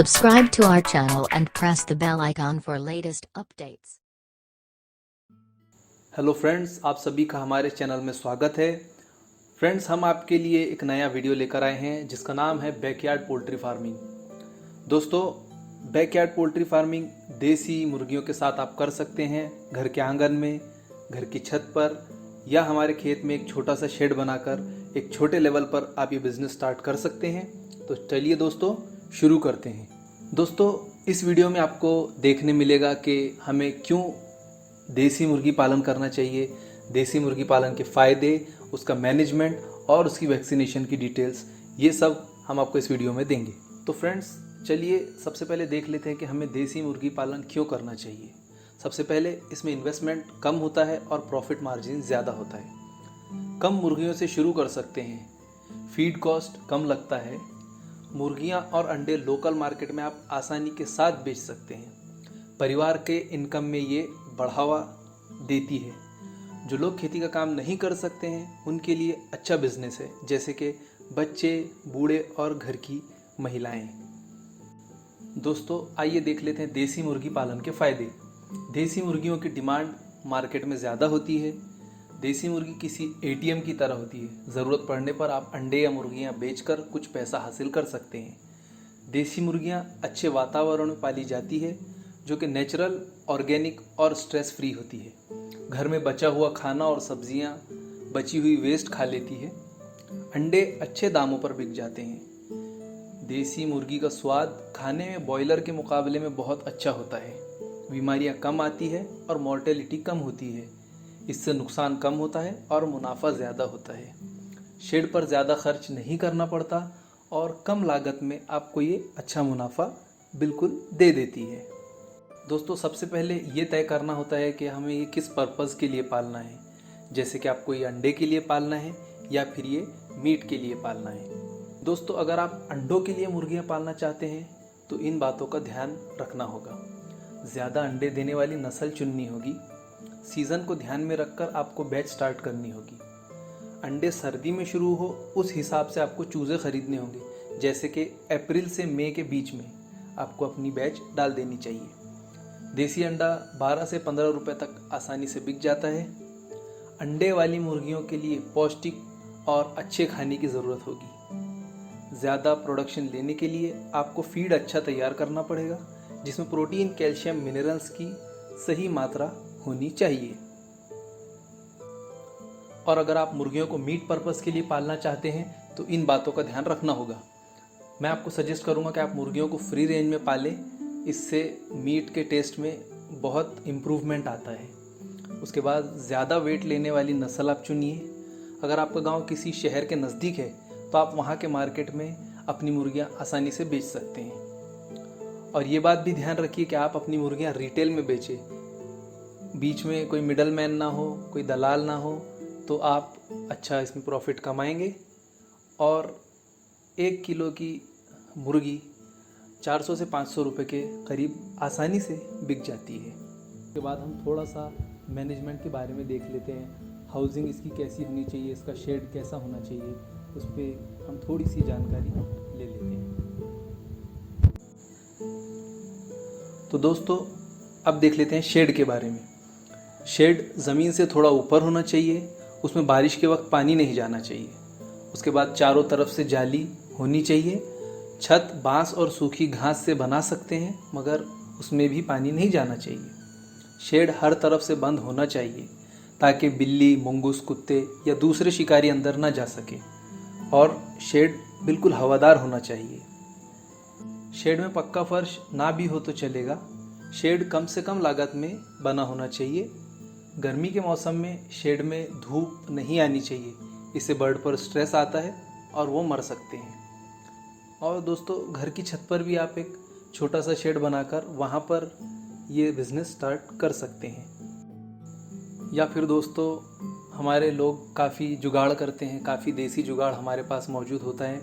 Subscribe to our channel and press the bell icon for latest updates. Hello friends, आप सभी का हमारे channel में स्वागत है। फ्रेंड्स, हम आपके लिए एक नया वीडियो लेकर आए हैं जिसका नाम है बैकयार्ड पोल्ट्री फार्मिंग। दोस्तों, बैकयार्ड पोल्ट्री फार्मिंग देसी मुर्गियों के साथ आप कर सकते हैं घर के आंगन में, घर की छत पर या हमारे खेत में एक छोटा सा शेड बनाकर एक छोटे लेवल पर आप ये बिज़नेस स्टार्ट कर सकते हैं। तो चलिए दोस्तों शुरू करते हैं। दोस्तों, इस वीडियो में आपको देखने मिलेगा कि हमें क्यों देसी मुर्गी पालन करना चाहिए, देसी मुर्गी पालन के फ़ायदे, उसका मैनेजमेंट और उसकी वैक्सीनेशन की डिटेल्स, ये सब हम आपको इस वीडियो में देंगे। तो फ्रेंड्स, चलिए सबसे पहले देख लेते हैं कि हमें देसी मुर्गी पालन क्यों करना चाहिए। सबसे पहले इसमें इन्वेस्टमेंट कम होता है और प्रॉफिट मार्जिन ज़्यादा होता है। कम मुर्गियों से शुरू कर सकते हैं, फीड कॉस्ट कम लगता है, मुर्गियां और अंडे लोकल मार्केट में आप आसानी के साथ बेच सकते हैं, परिवार के इनकम में ये बढ़ावा देती है। जो लोग खेती का काम नहीं कर सकते हैं उनके लिए अच्छा बिजनेस है, जैसे कि बच्चे, बूढ़े और घर की महिलाएं। दोस्तों, आइए देख लेते हैं देसी मुर्गी पालन के फ़ायदे। देसी मुर्गियों की डिमांड मार्केट में ज़्यादा होती है। देसी मुर्गी किसी एटीएम की तरह होती है, ज़रूरत पड़ने पर आप अंडे या मुर्गियां बेचकर कुछ पैसा हासिल कर सकते हैं। देसी मुर्गियां अच्छे वातावरण में पाली जाती है जो कि नेचुरल, ऑर्गेनिक और स्ट्रेस फ्री होती है। घर में बचा हुआ खाना और सब्जियां बची हुई वेस्ट खा लेती है। अंडे अच्छे दामों पर बिक जाते हैं। देसी मुर्गी का स्वाद खाने में बॉयलर के मुकाबले में बहुत अच्छा होता है। बीमारियां कम आती है और मॉर्टेलिटी कम होती है। इससे नुकसान कम होता है और मुनाफा ज़्यादा होता है। शेड पर ज़्यादा खर्च नहीं करना पड़ता और कम लागत में आपको ये अच्छा मुनाफा बिल्कुल दे देती है। दोस्तों, सबसे पहले ये तय करना होता है कि हमें ये किस पर्पज़ के लिए पालना है, जैसे कि आपको ये अंडे के लिए पालना है या फिर ये मीट के लिए पालना है। दोस्तों, अगर आप अंडों के लिए मुर्गियाँ पालना चाहते हैं तो इन बातों का ध्यान रखना होगा। ज़्यादा अंडे देने वाली नस्ल चुननी होगी। सीज़न को ध्यान में रखकर आपको बैच स्टार्ट करनी होगी। अंडे सर्दी में शुरू हो उस हिसाब से आपको चूज़े खरीदने होंगे, जैसे कि अप्रैल से मई के बीच में आपको अपनी बैच डाल देनी चाहिए। देसी अंडा 12 से 15 रुपए तक आसानी से बिक जाता है। अंडे वाली मुर्गियों के लिए पौष्टिक और अच्छे खाने की ज़रूरत होगी। ज़्यादा प्रोडक्शन लेने के लिए आपको फीड अच्छा तैयार करना पड़ेगा, जिसमें प्रोटीन, कैल्शियम, मिनरल्स की सही मात्रा होनी चाहिए। और अगर आप मुर्गियों को मीट पर्पस के लिए पालना चाहते हैं तो इन बातों का ध्यान रखना होगा। मैं आपको सजेस्ट करूंगा कि आप मुर्गियों को फ्री रेंज में पालें, इससे मीट के टेस्ट में बहुत इम्प्रूवमेंट आता है। उसके बाद ज़्यादा वेट लेने वाली नस्ल आप चुनिए। अगर आपका गांव किसी शहर के नज़दीक है तो आप वहां के मार्केट में अपनी मुर्गियां आसानी से बेच सकते हैं। और ये बात भी ध्यान रखिए कि आप अपनी मुर्गियां रिटेल में बेचें, बीच में कोई मिडल मैन ना हो, कोई दलाल ना हो, तो आप अच्छा इसमें प्रॉफिट कमाएंगे। और 1 किलो की मुर्गी 400 से 500 रुपये के करीब आसानी से बिक जाती है। उसके बाद हम थोड़ा सा मैनेजमेंट के बारे में देख लेते हैं। हाउसिंग इसकी कैसी होनी चाहिए, इसका शेड कैसा होना चाहिए, उस पर हम थोड़ी सी जानकारी ले लेते हैं। तो दोस्तों, अब देख लेते हैं शेड के बारे में। शेड ज़मीन से थोड़ा ऊपर होना चाहिए, उसमें बारिश के वक्त पानी नहीं जाना चाहिए। उसके बाद चारों तरफ से जाली होनी चाहिए। छत बांस और सूखी घास से बना सकते हैं, मगर उसमें भी पानी नहीं जाना चाहिए। शेड हर तरफ से बंद होना चाहिए ताकि बिल्ली, मुंगूस, कुत्ते या दूसरे शिकारी अंदर ना जा सके। और शेड बिल्कुल हवादार होना चाहिए। शेड में पक्का फर्श ना भी हो तो चलेगा। शेड कम से कम लागत में बना होना चाहिए। गर्मी के मौसम में शेड में धूप नहीं आनी चाहिए, इससे बर्ड पर स्ट्रेस आता है और वो मर सकते हैं। और दोस्तों, घर की छत पर भी आप एक छोटा सा शेड बनाकर वहाँ पर ये बिज़नेस स्टार्ट कर सकते हैं। या फिर दोस्तों, हमारे लोग काफ़ी जुगाड़ करते हैं, काफ़ी देसी जुगाड़ हमारे पास मौजूद होता है,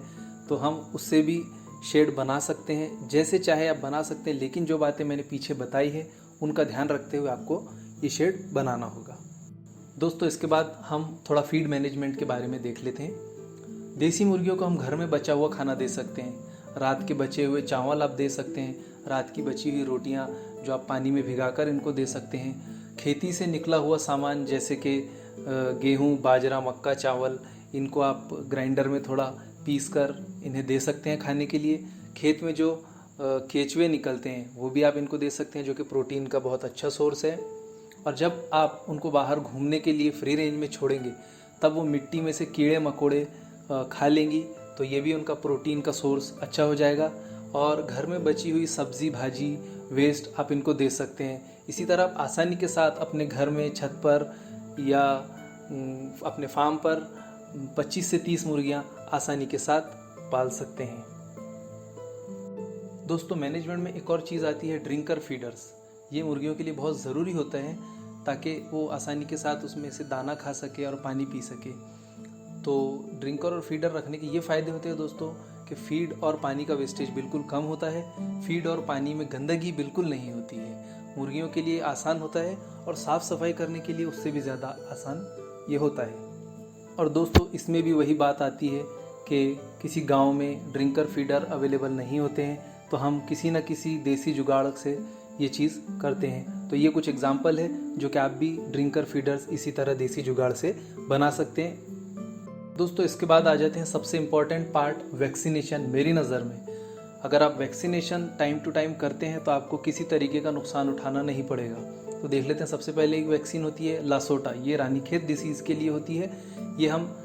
तो हम उससे भी शेड बना सकते हैं। जैसे चाहे आप बना सकते हैं, लेकिन जो बातें मैंने पीछे बताई है उनका ध्यान रखते हुए आपको ये शेड बनाना होगा। दोस्तों, इसके बाद हम थोड़ा फीड मैनेजमेंट के बारे में देख लेते हैं। देसी मुर्गियों को हम घर में बचा हुआ खाना दे सकते हैं। रात के बचे हुए चावल आप दे सकते हैं, रात की बची हुई रोटियां जो आप पानी में भिगाकर इनको दे सकते हैं। खेती से निकला हुआ सामान जैसे कि गेहूं, बाजरा, मक्का, चावल, इनको आप ग्राइंडर में थोड़ा पीस कर इन्हें दे सकते हैं खाने के लिए। खेत में जो केचुए निकलते हैं वो भी आप इनको दे सकते हैं, जो कि प्रोटीन का बहुत अच्छा सोर्स है। और जब आप उनको बाहर घूमने के लिए फ्री रेंज में छोड़ेंगे तब वो मिट्टी में से कीड़े मकोड़े खा लेंगी, तो ये भी उनका प्रोटीन का सोर्स अच्छा हो जाएगा। और घर में बची हुई सब्जी भाजी वेस्ट आप इनको दे सकते हैं। इसी तरह आप आसानी के साथ अपने घर में छत पर या अपने फार्म पर 25 से 30 मुर्गियां आसानी के साथ पाल सकते हैं। दोस्तों, मैनेजमेंट में एक और चीज़ आती है ड्रिंकर फीडर्स। ये मुर्गियों के लिए बहुत ज़रूरी होता है ताकि वो आसानी के साथ उसमें से दाना खा सके और पानी पी सके। तो ड्रिंकर और फीडर रखने के ये फ़ायदे होते हैं दोस्तों कि फ़ीड और पानी का वेस्टेज बिल्कुल कम होता है, फ़ीड और पानी में गंदगी बिल्कुल नहीं होती है, मुर्गियों के लिए आसान होता है और साफ़ सफाई करने के लिए उससे भी ज़्यादा आसान ये होता है। और दोस्तों, इसमें भी वही बात आती है कि किसी गांव में ड्रिंकर फीडर अवेलेबल नहीं होते हैं तो हम किसी न किसी देसी जुगाड़ से ये चीज़ करते हैं। तो ये कुछ एग्जाम्पल है जो कि आप भी ड्रिंकर फीडर्स इसी तरह देसी जुगाड़ से बना सकते हैं। दोस्तों, इसके बाद आ जाते हैं सबसे इम्पॉर्टेंट पार्ट, वैक्सीनेशन। मेरी नज़र में अगर आप वैक्सीनेशन टाइम टू टाइम करते हैं तो आपको किसी तरीके का नुकसान उठाना नहीं पड़ेगा। तो देख लेते हैं। सबसे पहले एक वैक्सीन होती है लासोटा, ये रानीखेत डिसीज़ के लिए होती है। ये हम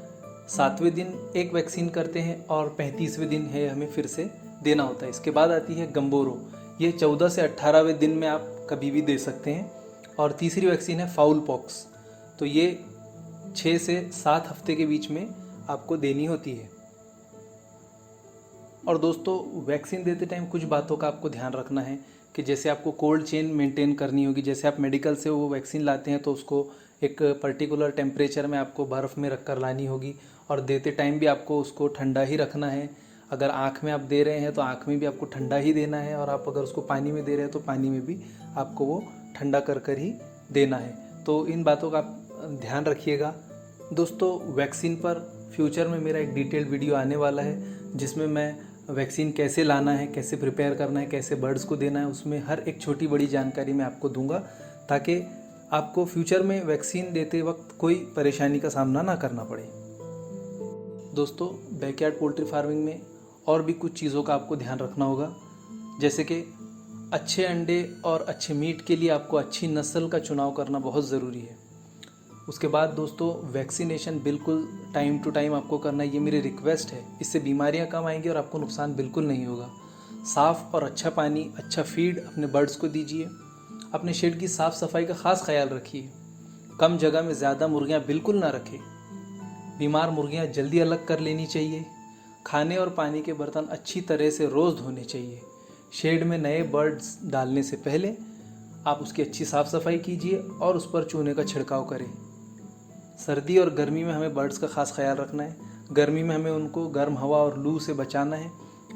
7वें दिन एक वैक्सीन करते हैं और 35वें दिन है हमें फिर से देना होता है। इसके बाद आती है गंबोरो, ये 14 से 18वें दिन में आप कभी भी दे सकते हैं। और तीसरी वैक्सीन है फाउल पॉक्स, तो ये 6 से 7 हफ्ते के बीच में आपको देनी होती है। और दोस्तों, वैक्सीन देते टाइम कुछ बातों का आपको ध्यान रखना है कि जैसे आपको कोल्ड चेन मेंटेन करनी होगी। जैसे आप मेडिकल से वो वैक्सीन लाते हैं तो उसको एक पर्टिकुलर टेम्परेचर में आपको बर्फ़ में रख कर लानी होगी और देते टाइम भी आपको उसको ठंडा ही रखना है। अगर आँख में आप दे रहे हैं तो आँख में भी आपको ठंडा ही देना है, और आप अगर उसको पानी में दे रहे हैं तो पानी में भी आपको वो ठंडा कर कर ही देना है। तो इन बातों का आप ध्यान रखिएगा। दोस्तों, वैक्सीन पर फ्यूचर में मेरा एक डिटेल्ड वीडियो आने वाला है जिसमें मैं वैक्सीन कैसे लाना है, कैसे प्रिपेयर करना है, कैसे बर्ड्स को देना है, उसमें हर एक छोटी बड़ी जानकारी मैं आपको दूंगा ताकि आपको फ्यूचर में वैक्सीन देते वक्त कोई परेशानी का सामना ना करना पड़े। दोस्तों, बैकयार्ड पोल्ट्री फार्मिंग में और भी कुछ चीज़ों का आपको ध्यान रखना होगा, जैसे कि अच्छे अंडे और अच्छे मीट के लिए आपको अच्छी नस्ल का चुनाव करना बहुत ज़रूरी है। उसके बाद दोस्तों, वैक्सीनेशन बिल्कुल टाइम टू टाइम आपको करना है, ये मेरी रिक्वेस्ट है। इससे बीमारियां कम आएंगी और आपको नुकसान बिल्कुल नहीं होगा। साफ़ और अच्छा पानी, अच्छा फीड अपने बर्ड्स को दीजिए। अपने शेड की साफ़ सफाई का ख़ास ख्याल रखिए। कम जगह में ज़्यादा मुर्गियां बिल्कुल ना रखें। बीमार मुर्गियां जल्दी अलग कर लेनी चाहिए। खाने और पानी के बर्तन अच्छी तरह से रोज़ धोने चाहिए। शेड में नए बर्ड्स डालने से पहले आप उसकी अच्छी साफ़ सफाई कीजिए और उस पर चूने का छिड़काव करें। सर्दी और गर्मी में हमें बर्ड्स का ख़ास ख्याल रखना है। गर्मी में हमें उनको गर्म हवा और लू से बचाना है,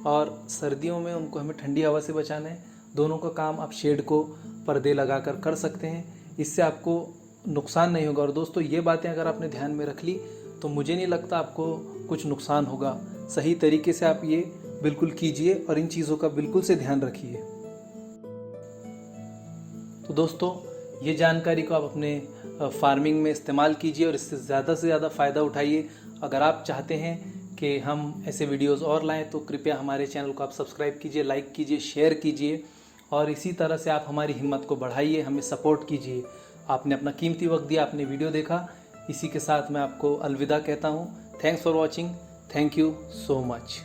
और सर्दियों में उनको हमें ठंडी हवा से बचाना है। दोनों का काम आप शेड को पर्दे लगाकर कर सकते हैं, इससे आपको नुकसान नहीं होगा। और दोस्तों, ये बातें अगर आपने ध्यान में रख ली तो मुझे नहीं लगता आपको कुछ नुकसान होगा। सही तरीके से आप ये बिल्कुल कीजिए और इन चीज़ों का बिल्कुल से ध्यान रखिए। तो दोस्तों, ये जानकारी को आप अपने फार्मिंग में इस्तेमाल कीजिए और इससे ज़्यादा से ज़्यादा फ़ायदा उठाइए। अगर आप चाहते हैं कि हम ऐसे वीडियोस और लाएं तो कृपया हमारे चैनल को आप सब्सक्राइब कीजिए, लाइक कीजिए, शेयर कीजिए, और इसी तरह से आप हमारी हिम्मत को बढ़ाइए, हमें सपोर्ट कीजिए। आपने अपना कीमती वक्त दिया, आपने वीडियो देखा, इसी के साथ मैं आपको अलविदा कहता हूँ। Thanks for watching. Thank you so much.